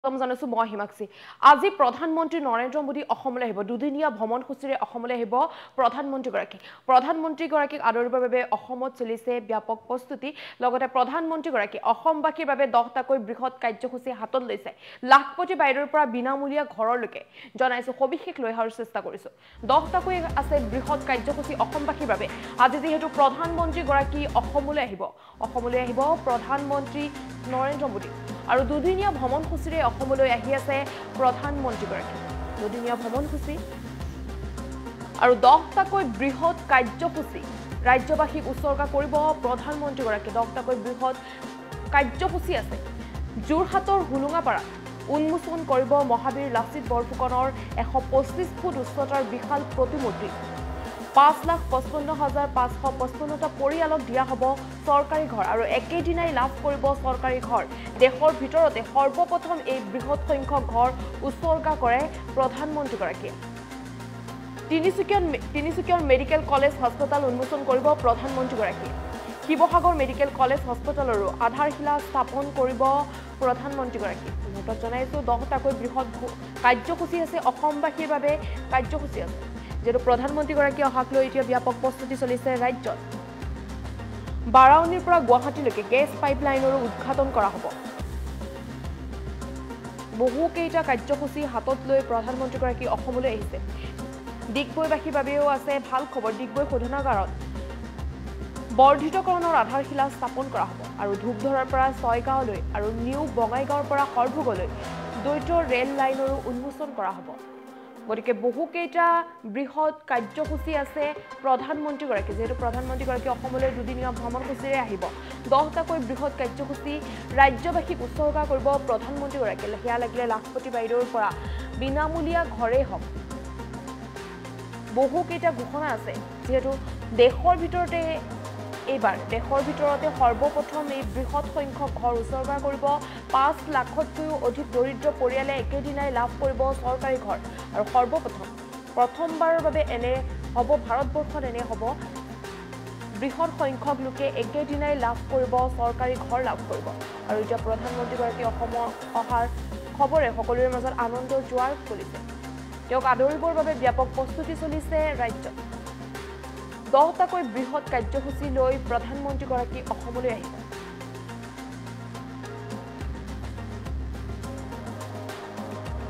জানিছো মই হিমাক্ষী আজি প্ৰধানমন্ত্ৰী নৰেন্দ্ৰ মোদী অসমলৈ আহিব দুদিনীয়া ভ্ৰমণসূচীৰে অসমলৈ আহিব প্ৰধানমন্ত্ৰীগৰাকীক আদৰিবৰ বাবে অসমত চলিছে ব্যাপক প্ৰস্তুতি লগতে প্ৰধানমন্ত্ৰীগৰাকী অসমবাসীৰ বাবে 10টাকৈ বৃহৎ কাৰ্যসূচী হাতত লৈছে লাখপতি বাইদেউৰ পৰা বিনামূলীয়া ঘৰলৈকে জনাইছো সবিশেষ লৈ অহাৰ চেষ্টা কৰিছো 10টাকৈ আছে বৃহৎ কাৰ্যসূচী অসমবাসীৰ বাবে আজি যেহেতু প্ৰধানমন্ত্ৰীগৰাকী অসমলৈ আহিব প্ৰধানমন্ত্ৰী নৰেন্দ্ৰ মোদী আৰু দুদিনীয়া ভ্ৰমণসূচীৰে অসমলৈ আহি আছে প্ৰধানমন্ত্ৰীগৰাকী দুদিনীয়া ভ্ৰমণসূচী আৰু 10টাকৈ বৃহৎ কাৰ্যসূচী ৰাজ্যবাসীক উৎসৰ্গা কৰিব প্ৰধানমন্ত্ৰীগৰাকী 10টাকৈ বৃহৎ কাৰ্যসূচী আছে যোৰহাটৰ হুলুঙাপাৰা উন্মোচন কৰিব মহাবীৰ লাচিত বৰফুকনৰ 125 ফুট উচ্চতাৰ বিশাল প্ৰতিমূৰ্তি 5,55,555টা পৰিয়ালক দিয়া হ'ব চৰকাৰী ঘৰ আৰু একেদিনাই লাভ কৰিব চৰকাৰী ঘৰ দেশৰ ভিতৰতে সৰ্বপ্ৰথম এই বৃহৎ সংখ্যক ঘৰ উৎসৰ্গা কৰে প্ৰধানমন্ত্ৰীগৰাকীয়ে তিনিচুকীয়াৰ মেডিকেল কলেজ হাস্পতাল উন্মোচন কৰিব প্ৰধানমন্ত্ৰীগৰাকীয়ে শিৱসাগৰ মেডিকেল কলেজ হাস্পতালৰো আধাৰশিলা স্থাপন কৰিব প্ৰধানমন্ত্ৰীগৰাকীয়ে জনাইছো 10টাকৈ বৃহৎ কাৰ্যসূচী আছে অসমবাসীৰ বাবে কাৰ্যসূচী আছে যেটো প্ৰধানমন্ত্ৰীগৰাকী অহাক লৈ এতিয়া ব্যাপক প্ৰস্তুতি চলিছে ৰাজ্যত বাৰাউনীৰ পৰা গুৱাহাটীলৈকে গেছ পাইপলাইনৰো উদ্ঘাটন কৰা হ'ব বহু কেইটা কাৰ্যসূচী হাতত লৈ প্ৰধানমন্ত্ৰীগৰাকী অসমলৈ আহিছে ডিগবৈবাসীৰ বাবেও আছে ভাল খবৰ ডিগবৈ শোধনাগাৰত বৰ্ধিতকৰণৰ আধাৰশিলা স্থাপন কৰা হ'ব আৰু ধূপধৰাৰ পৰা ছয়গাঁৱলৈ আৰু নিউ বঙাইগাঁৱৰ পৰা সৰভোগলৈ দ্বৈত ৰেল লাইনৰো উন্মোচন কৰা হ'ব গতিকে বহু কেইটা বৃহৎ কাৰ্যসূচী আছে প্ৰধানমন্ত্ৰীগৰাকী যেহেতু প্ৰধানমন্ত্ৰীগৰাকী অসমলৈ দুদিনীয়া ভ্ৰমণসূচীৰে আহিব 10টাকৈ বৃহৎ কাৰ্যসূচী ৰাজ্যবাসীক উৎসৰ্গা কৰিব প্ৰধানমন্ত্ৰীগৰাকী সেয়া লাগিলে লাখপতি বাইদেউৰ পৰা বিনামূলীয়া ঘৰেই হওক বহু কেইটা ঘোষণা আছে যেহেতু দেশৰ ভিতৰতে সৰ্বপ্ৰথম এই বৃহৎ সংখ্যক ঘৰ উৎসৰ্গা কৰিব 5 লাখতকৈও অধিক দৰিদ্ৰ পৰিয়ালে একেদিনাই লাভ কৰিব চৰকাৰী ঘৰ আৰু প্ৰথমবাৰৰ বাবে এনে হ'ব ভাৰতবৰ্ষত এনে হ'ব বৃহৎ সংখ্যক লোকে একেদিনাই লাভ কৰিব চৰকাৰী ঘৰ লাভ কৰিব আৰু এতিয়া প্ৰধানমন্ত্ৰীগৰাকী অসমৰ অহাৰ খবৰে সকলোৰে মাজত আনন্দৰ জোৱাৰ তুলিছে তেওঁক আদৰিবৰ বাবে ব্যাপক প্ৰস্তুতি চলিছে ৰাজ্যত 10টাকৈ বৃহৎ কাৰ্যসূচী লৈ প্ৰধানমন্ত্ৰীগৰাকী অসমলৈ আহিব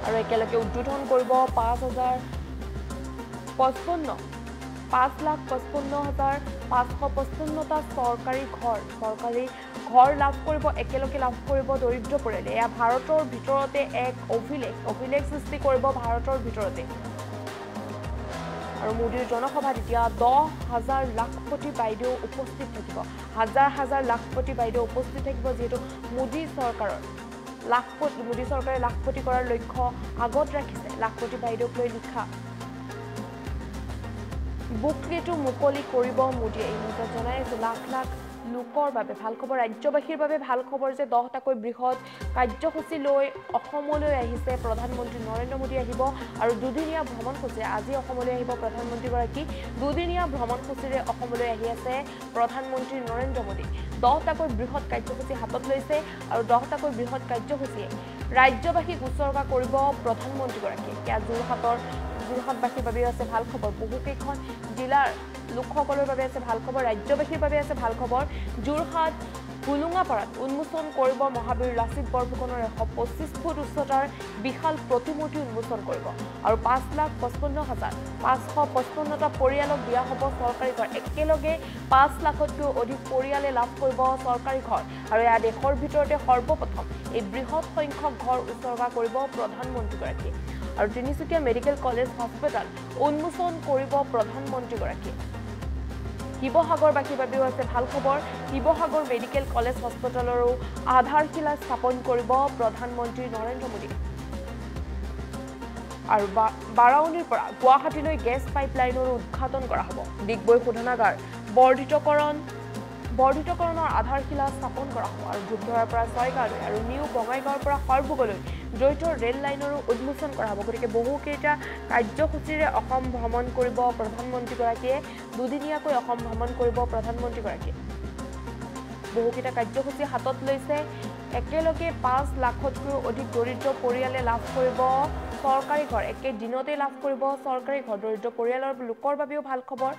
আৰু একেলগে উদ্বোধন কৰিব 5,55,555টা চৰকাৰী ঘৰ লাভ কৰিব একেলগে লাভ কৰিব দৰিদ্ৰ পৰিয়ালে এয়া ভাৰতৰ ভিতৰতে এক অভিলেখ সৃষ্টি কৰিব ভাৰতৰ ভিতৰতে আৰু মোদীৰ জনসভাত এতিয়া 10,000 লাখপতি বাইদেউ উপস্থিত থাকিব হাজাৰ লাখপতি বাইদেউ উপস্থিত থাকিব যেহেতু মোদী চৰকাৰে লাখপতি কৰাৰ লক্ষ্য আগত ৰাখিছে লাখপতি বাইদেউক লৈ লিখা বুকলেটো মুকলি কৰিব মোদীয়ে এই মুহূৰ্তত জনাইছো লাখ লোকৰ বাবে ভাল খবৰ ৰাজ্যবাসীৰ বাবে ভাল খবৰ যে 10টাকৈ বৃহৎ কাৰ্যসূচী লৈ অসমলৈ আহিছে প্ৰধানমন্ত্ৰী নৰেন্দ্ৰ মোদী আহিব আৰু দুদিনীয়া ভ্ৰমণসূচীৰে আজি অসমলৈ আহিব প্ৰধানমন্ত্ৰীগৰাকী দুদিনীয়া ভ্ৰমণসূচীৰে অসমলৈ আহি আছে প্ৰধানমন্ত্ৰী নৰেন্দ্ৰ মোদী 10টাকৈ বৃহৎ কাৰ্যসূচী হাতত লৈছে আৰু 10টাকৈ বৃহৎ কাৰ্যসূচীয়ে ৰাজ্যবাসীক উৎসৰ্গা কৰিব প্ৰধানমন্ত্ৰীগৰাকী এতিয়া যোৰহাটবাসীৰ বাবে আছে ভাল খবৰ বহুকেইখন জিলাৰ লোকসকলৰ বাবে আছে ভাল খবৰ ৰাজ্যবাসীৰ বাবে আছে ভাল খবৰ যোৰহাট হুলুঙাপাৰাত উন্মোচন কৰিব মহাবীৰ লাচিত বৰফুকনৰ 125 ফুট উচ্চতাৰ বিশাল প্ৰতিমূৰ্তি উন্মোচন কৰিব আৰু 5,55,555টা পৰিয়ালক দিয়া হ'ব চৰকাৰী ঘৰ একেলগে 5 লাখতকৈও অধিক পৰিয়ালে লাভ কৰিব চৰকাৰী ঘৰ আৰু এয়া দেশৰ ভিতৰতে সৰ্বপ্ৰথম এই বৃহৎ সংখ্যক ঘৰ উৎসৰ্গা কৰিব প্ৰধানমন্ত্ৰীগৰাকীয়ে আৰু তিনিচুকীয়া মেডিকেল কলেজ হাস্পতাল উন্মোচন কৰিব প্ৰধানমন্ত্ৰীগৰাকীয়ে শিৱসাগৰবাসীৰ বাবেও আছে ভাল খবৰ শিৱসাগৰ মেডিকেল কলেজ হাস্পতালৰো আধাৰশিলা স্থাপন কৰিব প্ৰধানমন্ত্ৰী নৰেন্দ্ৰ মোদী আৰু বাৰাউনীৰ পৰা গুৱাহাটীলৈ গেছ পাইপলাইনৰো উদ্ঘাটন কৰা হ'ব ডিগবৈ শোধনাগাৰ বৰ্ধিতকৰণৰ আধাৰশিলা স্থাপন কৰা হ'ব আৰু ধূপধৰাৰ পৰা ছয়গাঁৱলৈ আৰু নিউ বঙাইগাঁৱৰ পৰা সৰভোগলৈ দ্বৈত ৰেল লাইনৰো উন্মোচন কৰা হ'ব গতিকে বহু কেইটা কাৰ্যসূচীৰে অসম ভ্ৰমণ কৰিব প্ৰধানমন্ত্ৰীগৰাকীয়ে দুদিনীয়াকৈ অসম ভ্ৰমণ কৰিব প্ৰধানমন্ত্ৰীগৰাকীয়ে বহু কেইটা কাৰ্যসূচী হাতত লৈছে একেলগে 5 লাখতকৈও অধিক দৰিদ্ৰ পৰিয়ালে লাভ কৰিব চৰকাৰী ঘৰ একেদিনতে লাভ কৰিব চৰকাৰী ঘৰ দৰিদ্ৰ পৰিয়ালৰ লোকৰ বাবেও ভাল খবৰ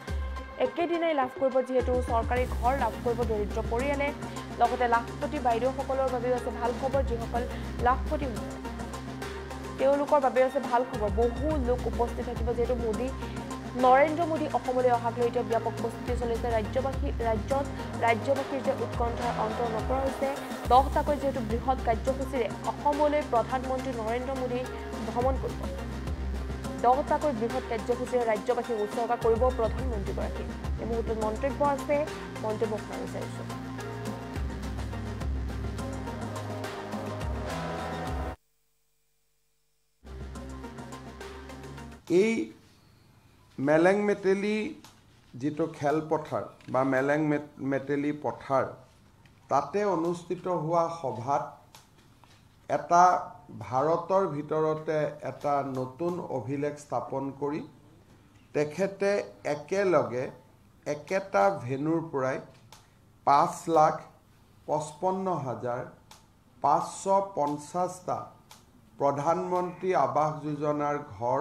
একেদিনাই লাভ কৰিব যেহেতু চৰকাৰী ঘৰ লাভ কৰিব দৰিদ্ৰ পৰিয়ালে লগতে লাখপতি বাইদেউসকলৰ বাবেও আছে ভাল খবৰ যিসকল লাখপতি তেওঁলোকৰ বাবেও আছে ভাল খবৰ বহু লোক উপস্থিত থাকিব যেহেতু মোদী নৰেন্দ্ৰ মোদী অসমলৈ অহাক লৈ এতিয়া ব্যাপক প্ৰস্তুতি চলিছে ৰাজ্যবাসীৰ যে উৎকণ্ঠাৰ অন্ত নপৰা হৈছে 10টাকৈ যেহেতু বৃহৎ কাৰ্যসূচীৰে অসমলৈ প্ৰধানমন্ত্ৰী নৰেন্দ্ৰ মোদী ভ্ৰমণ কৰিব 10টাকৈ বৃহৎ কাৰ্যসূচীৰে ৰাজ্যবাসীক উৎসৰ্গা কৰিব প্ৰধানমন্ত্ৰীগৰাকী এই মুহূৰ্তত মন্তব্য আছে মন্তব্য শুনাব বিচাৰিছোঁ এই মেলেং মেটেলি যেটো খেলপথাৰ বা মেলেং মেটেলি পথাৰ তাতে অনুষ্ঠিত হোৱা সভাত এটা ভাৰতৰ ভিতৰতে এটা নতুন অভিলেখ স্থাপন কৰি তেখেতে একেলগে একেটা ভেনুৰ পৰাই 5,55,550টা প্ৰধানমন্ত্ৰী আৱাস যোজনাৰ ঘৰ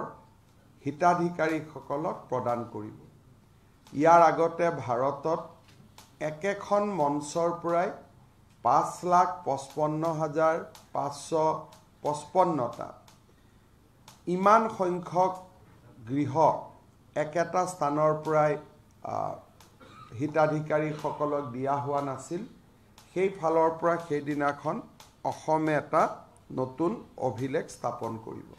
হিতাধিকাৰীসকলক প্ৰদান কৰিব ইয়াৰ আগতে ভাৰতত একেখন মঞ্চৰ পৰাই 5,55,555টা ইমান সংখ্যক গৃহ একেটা স্থানৰ পৰাই হিতাধিকাৰীসকলক দিয়া হোৱা নাছিল সেই ফালৰ পৰা সেই দিনাখন অসমে এটা নতুন অভিলেখ স্থাপন কৰিব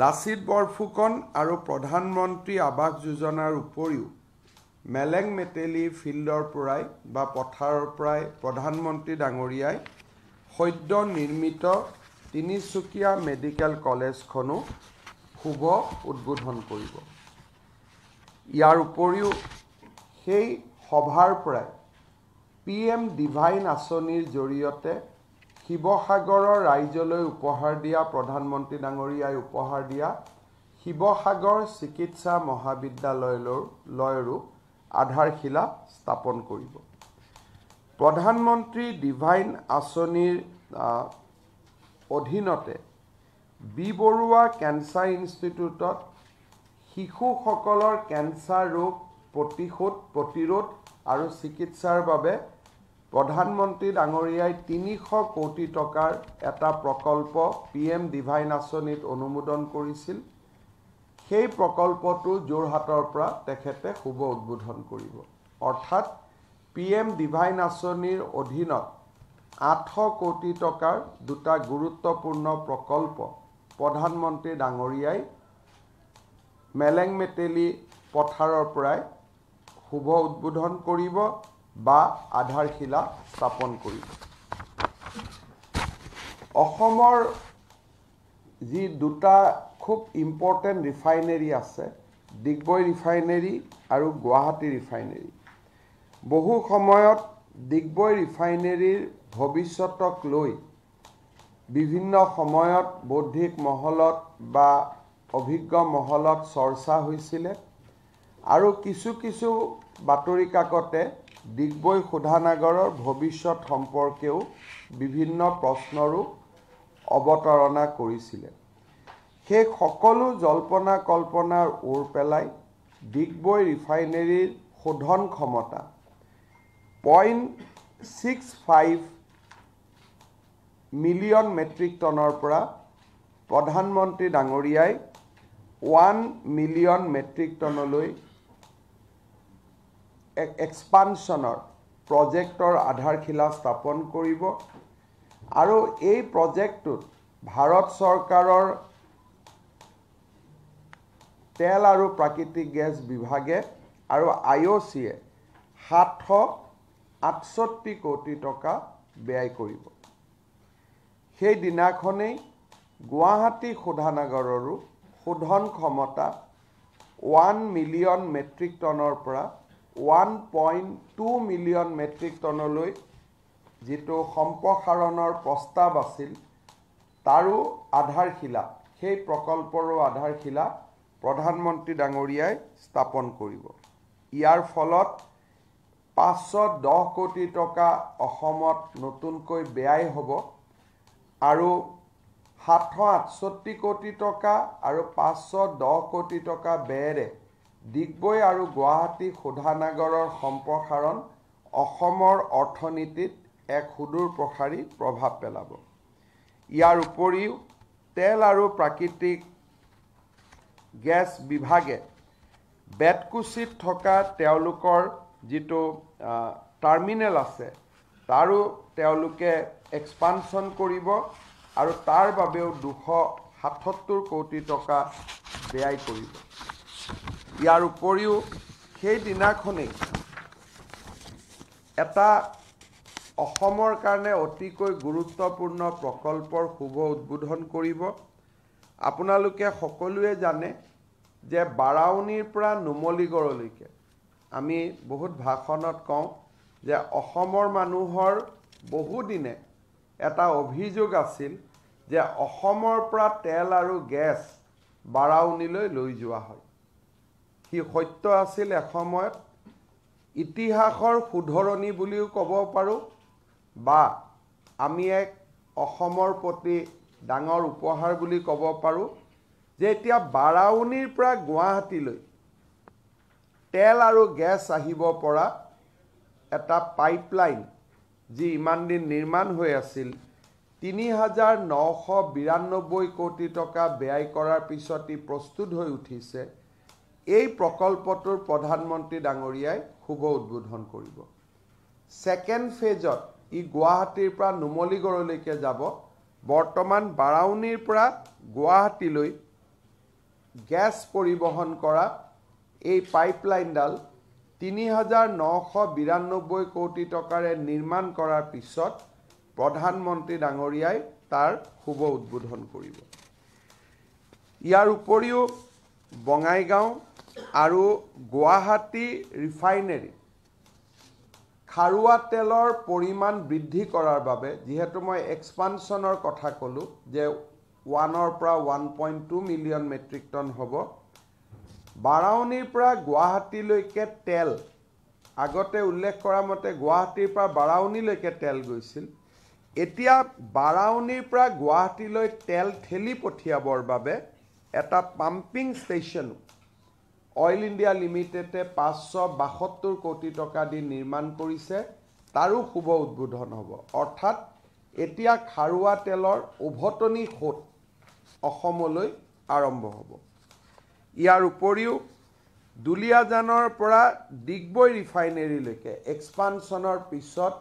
লাচিত বৰফুকন আৰু প্ৰধানমন্ত্ৰী আৱাস যোজনাৰ উপৰিও মেলেং মেটেলি ফিল্ডৰ পৰাই বা পথাৰৰ পৰাই প্ৰধানমন্ত্ৰী ডাঙৰীয়াই সদ্য নিৰ্মিত তিনিচুকীয়া মেডিকেল কলেজখনো শুভ উদ্বোধন কৰিব ইয়াৰ উপৰিও সেই সভাৰ পৰাই PM ডিভাইন আঁচনিৰ জৰিয়তে শিৱসাগৰৰ ৰাইজলৈ উপহাৰ দিয়া প্ৰধানমন্ত্ৰী ডাঙৰীয়াই উপহাৰ দিয়া শিৱসাগৰ চিকিৎসা মহাবিদ্যালয়ৰো আধাৰশিলা স্থাপন কৰিব প্ৰধানমন্ত্ৰী ডিভাইন আঁচনিৰ অধীনতে বি বৰুৱা কেন্সাৰ ইনষ্টিটিউটত শিশুসকলৰ কেন্সাৰ ৰোগ প্ৰতিৰোধ আৰু চিকিৎসাৰ বাবে প্ৰধানমন্ত্ৰী ডাঙৰীয়াই 300 কোটি টকাৰ এটা প্ৰকল্প PM ডিভাইন আঁচনিত অনুমোদন কৰিছিল সেই প্ৰকল্পটো যোৰহাটৰ পৰা তেখেতে শুভ উদ্বোধন কৰিব অৰ্থাৎ PM ডিভাইন আঁচনিৰ অধীনত 800 কোটি টকাৰ দুটা গুৰুত্বপূৰ্ণ প্ৰকল্প প্ৰধানমন্ত্ৰী ডাঙৰীয়াই মেলেং মেটেলি পথাৰৰ পৰাই শুভ উদ্বোধন কৰিব বা আধাৰশিলা স্থাপন কৰিব অসমৰ যি দুটা খুব ইম্পৰ্টেণ্ট ৰিফাইনেৰী আছে ডিগবৈ ৰিফাইনেৰী আৰু গুৱাহাটী ৰিফাইনেৰী বহু সময়ত ডিগবৈ ৰিফাইনেৰীৰ ভৱিষ্যতক লৈ বিভিন্ন সময়ত বৌদ্ধিক মহলত বা অভিজ্ঞ মহলত চৰ্চা হৈছিলে আৰু কিছু বাতৰি কাকতে ডিগবৈ শোধানাগাৰৰ ভৱিষ্যত সম্পৰ্কেও বিভিন্ন প্ৰশ্নৰো অৱতাৰণা কৰিছিলে সেই সকলো জল্পনা কল্পনাৰ ওৰ পেলাই ডিগবৈ ৰিফাইনেৰীৰ শোধন ক্ষমতা 0.65 মিলিয়ন মেট্ৰিক টনৰ পৰা প্ৰধানমন্ত্ৰী ডাঙৰীয়াই 1 মিলিয়ন মেট্ৰিক টনলৈ এক্সপানশ্যনৰ প্ৰজেক্টৰ আধাৰশিলা স্থাপন কৰিব আৰু এই প্ৰজেক্টটোত ভাৰত চৰকাৰৰ তেল আৰু প্ৰাকৃতিক গেছ বিভাগে আৰু IOCয়ে 768 কোটি টকা ব্যয় কৰিব সেই দিনাখনেই গুৱাহাটী শোধানাগাৰৰো শোধন ক্ষমতা 1 মিলিয়ন মেট্ৰিক টনৰ পৰা 1.2 মিলিয়ন মেট্ৰিক টনলৈ যেটো সম্প্ৰসাৰণৰ প্ৰস্তাৱ আছিল তাৰো আধাৰশিলা সেই প্ৰকল্পৰো আধাৰশিলা প্ৰধানমন্ত্ৰী ডাঙৰীয়াই স্থাপন কৰিব ইয়াৰ ফলত 510 কোটি টকা অসমত নতুনকৈ ব্যয় হ'ব আৰু 768 কোটি টকা আৰু 510 কোটি টকা ব্যয়েৰে ডিগবৈ আৰু গুৱাহাটী শোধানাগৰৰ সম্প্ৰসাৰণ অসমৰ অৰ্থনীতিত এক সুদূৰ প্ৰসাৰী প্ৰভাৱ পেলাব। ইয়াৰ উপৰিও তেল আৰু প্ৰাকৃতিক গেছ বিভাগে বেতকুচিত থকা তেওঁলোকৰ যিটো টাৰ্মিনেল আছে তাৰো তেওঁলোকে এক্সপানশ্যন কৰিব আৰু তাৰ বাবেও 277 কোটি টকা ব্যয় কৰিব। ইয়াৰ উপৰিও সেই দিনাখনেই এটা অসমৰ কাৰণে অতিকৈ গুৰুত্বপূৰ্ণ প্ৰকল্পৰ শুভ উদ্বোধন কৰিব। আপোনালোকে সকলোৱে জানে যে বাৰাউনীৰ পৰা নুমলীগড়লৈকে আমি বহুত ভাষণত কওঁ যে অসমৰ মানুহৰ বহুদিনে এটা অভিযোগ আছিল যে অসমৰ পৰা তেল আৰু গেছ বাৰাউনীলৈ লৈ যোৱা হয়। সি সত্য আছিল এসময়ত, ইতিহাসৰ শুধৰণি বুলিও ক'ব পাৰোঁ বা আমি এক অসমৰ প্ৰতি ডাঙৰ উপহাৰ বুলি ক'ব পাৰোঁ যে এতিয়া বাৰাউনীৰ পৰা গুৱাহাটীলৈ তেল আৰু গেছ আহিব পৰা এটা পাইপলাইন যি ইমান দিন নিৰ্মাণ হৈ আছিল ৩,৯৯২ কোটি টকা ব্যয় কৰাৰ পিছত ই প্ৰস্তুত হৈ উঠিছে। এই প্ৰকল্পটোৰ প্ৰধানমন্ত্ৰী ডাঙৰীয়াই শুভ উদ্বোধন কৰিব। ছেকেণ্ড ফেজত ই গুৱাহাটীৰ পৰা নুমলীগড়লৈকে যাব। বৰ্তমান বাৰাউনীৰ পৰা গুৱাহাটীলৈ গেছ পৰিবহণ কৰা এই পাইপলাইনডাল ৩,৯৯২ কোটি টকাৰে নিৰ্মাণ কৰাৰ পিছত প্ৰধানমন্ত্ৰী ডাঙৰীয়াই তাৰ শুভ উদ্বোধন কৰিব। ইয়াৰ উপৰিও বঙাইগাঁও আৰু গুৱাহাটী ৰিফাইনেৰী খাৰুৱা তেলৰ পৰিমাণ বৃদ্ধি কৰাৰ বাবে, যিহেতু মই এক্সপানশ্যনৰ কথা ক'লোঁ যে 1ৰ পৰা 1.2 মিলিয়ন মেট্ৰিক টন হ'ব, বাৰাউনীৰ পৰা গুৱাহাটীলৈকে তেল আগতে উল্লেখ কৰা মতে গুৱাহাটীৰ পৰা বাৰাউনীলৈকে তেল গৈছিল। এতিয়া বাৰাউনীৰ পৰা গুৱাহাটীলৈ তেল ঠেলি পঠিয়াবৰ বাবে এটা পাম্পিং ষ্টেচন অইল ইণ্ডিয়া লিমিটেডে 572 কোটি টকা দি নিৰ্মাণ কৰিছে, তাৰো শুভ উদ্বোধন হ'ব। অৰ্থাৎ এতিয়া খাৰুৱা তেলৰ উভতনি সোঁত অসমলৈ আৰম্ভ হ'ব। ইয়াৰ উপৰিও দুলীয়াজানৰ পৰা ডিগবৈ ৰিফাইনেৰীলৈকে এক্সপানশ্যনৰ পিছত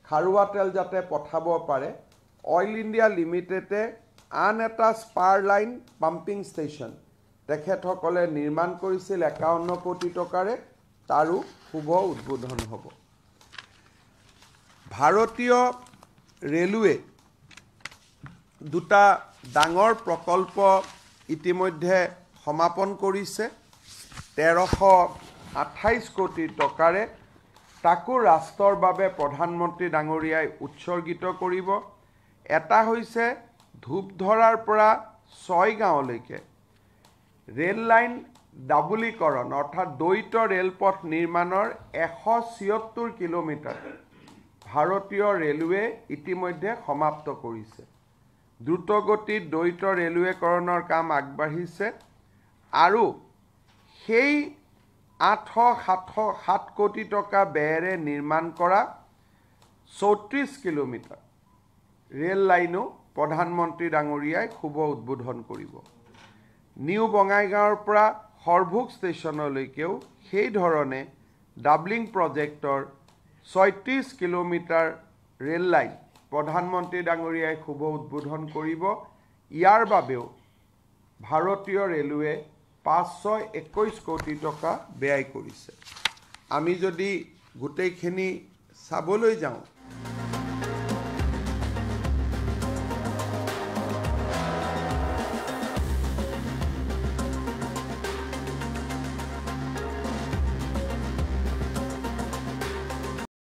খাৰুৱা তেল যাতে পঠাব পাৰে, অইল ইণ্ডিয়া লিমিটেডে আন এটা স্পাৰ লাইন পাম্পিং ষ্টেচন তেখেতসকলে নিৰ্মাণ কৰিছিল 51 কোটি টকাৰে, তাৰো শুভ উদ্বোধন হ'ব। ভাৰতীয় ৰেলৱে দুটা ডাঙৰ প্ৰকল্প ইতিমধ্যে সমাপন কৰিছে 1328 কোটি টকাৰে। তাকো ৰাষ্ট্ৰৰ বাবে প্ৰধানমন্ত্ৰী ডাঙৰীয়াই উৎসৰ্গিত কৰিব। এটা হৈছে ধূপধৰাৰ পৰা ছয়গাঁৱলৈকে ৰেল লাইন ডাবলীকৰণ অৰ্থাৎ দ্বৈত ৰেলপথ নিৰ্মাণৰ 176 কিলোমিটাৰ ভাৰতীয় ৰেলৱে ইতিমধ্যে সমাপ্ত কৰিছে। দ্ৰুতগতিত দ্বৈত ৰেলৱেকৰণৰ কাম আগবাঢ়িছে আৰু সেই 807 কোটি টকা ব্যয়েৰে নিৰ্মাণ কৰা 34 কিলোমিটাৰ ৰেল লাইনো প্ৰধানমন্ত্ৰী ডাঙৰীয়াই শুভ উদ্বোধন কৰিব। নিউ বঙাইগাঁৱৰ পৰা সৰভোগ ষ্টেচনলৈকেও সেই ধৰণে ডাবলিং প্ৰজেক্টৰ 36 কিলোমিটাৰ ৰেল লাইন প্ৰধানমন্ত্ৰী ডাঙৰীয়াই শুভ উদ্বোধন কৰিব। ইয়াৰ বাবেও ভাৰতীয় ৰেলৱে 521 কোটি টকা ব্যয় কৰিছে। আমি যদি গোটেইখিনি চাবলৈ যাওঁ